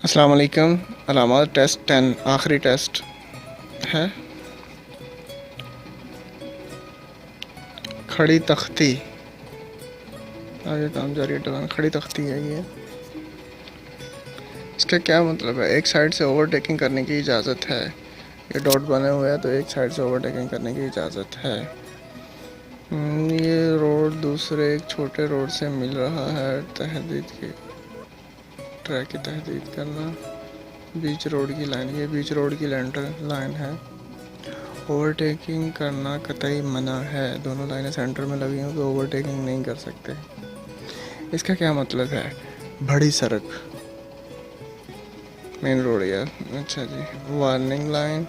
अस्सलाम वालेकुम। अलामात टेस्ट 10 आखिरी टेस्ट है। खड़ी तख्ती, आगे काम जारी है। खड़ी तख्ती है ये। इसका क्या मतलब है? एक साइड से ओवरटेकिंग करने की इजाज़त है। ये डॉट बने हुए हैं तो एक साइड से ओवरटेकिंग करने की इजाज़त है। ये रोड दूसरे एक छोटे रोड से मिल रहा है। तहदीद की ट्रैक की तहदीद करना। बीच रोड की लाइन, ये बीच रोड की लाइन है। ओवरटेकिंग करना कतई मना है। दोनों लाइनें सेंटर में लगी हों तो ओवरटेकिंग नहीं कर सकते। इसका क्या मतलब है? बड़ी सड़क, मेन रोड यार। अच्छा जी। वार्निंग लाइन,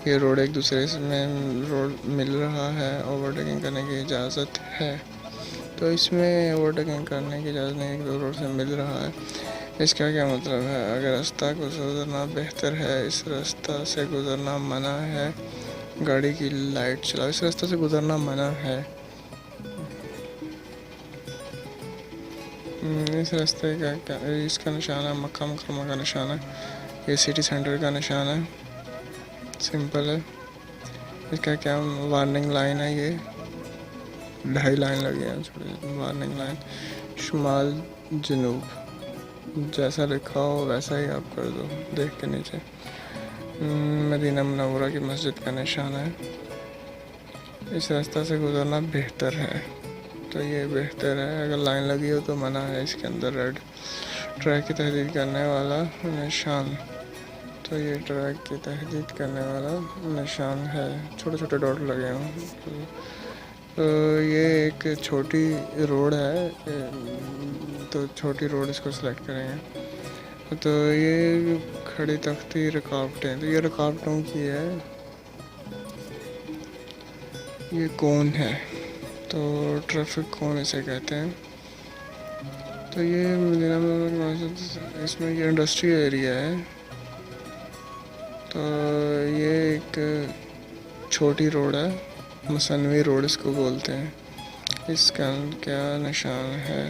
ये रोड एक दूसरे में रोड मिल रहा है, ओवरटेकिंग करने की इजाज़त है। तो इसमें ओवरटेकिंग करने की इजाज़त नहीं, एक दो रोड से मिल रहा है। इसका क्या मतलब है? अगर रास्ता गुजरना बेहतर है, इस रास्ता से गुजरना मना है। गाड़ी की लाइट चलाओ, इस रास्ते से गुजरना मना है। इस रास्ते का क्या, इसका निशान है मक्का मुकर्रमा का निशान है। ये सिटी सेंटर का निशान है। सिंपल है। इसका क्या वार्निंग लाइन है? ये 2.5 लाइन लगी है छोटी वार्निंग लाइन। शुमाल जनूब, जैसा लिखा हो वैसा ही आप कर दो देख के नीचे। मदीना मुनव्वरा की मस्जिद का निशान है। इस रास्ता से गुजरना बेहतर है, तो ये बेहतर है। अगर लाइन लगी हो तो मना है। इसके अंदर रेड ट्रैक की तहदीद करने वाला निशान, तो ये ट्रैक की तहदीद करने वाला निशान है। छोटे छोटे डॉट लगे हों। तो ये एक छोटी रोड है, तो छोटी रोड इसको सिलेक्ट करेंगे। तो ये खड़ी तख्ती रुकावटें, तो ये रुकावटों की है। ये कौन है? तो ट्रैफिक कौन इसे कहते हैं। तो ये मदीना में, इसमें ये इंडस्ट्रियल एरिया है। तो ये एक छोटी रोड है, मसनवी रोड इसको बोलते हैं। इसका क्या निशान है?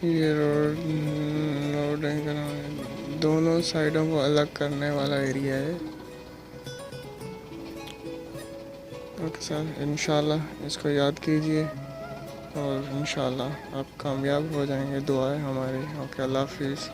ये रोडिंग दोनों साइडों को अलग करने वाला एरिया है। ओके सर, इंशाल्लाह इसको याद कीजिए और इंशाल्लाह आप कामयाब हो जाएंगे। दुआ है हमारी। ओके, अल्लाह हाफिज़।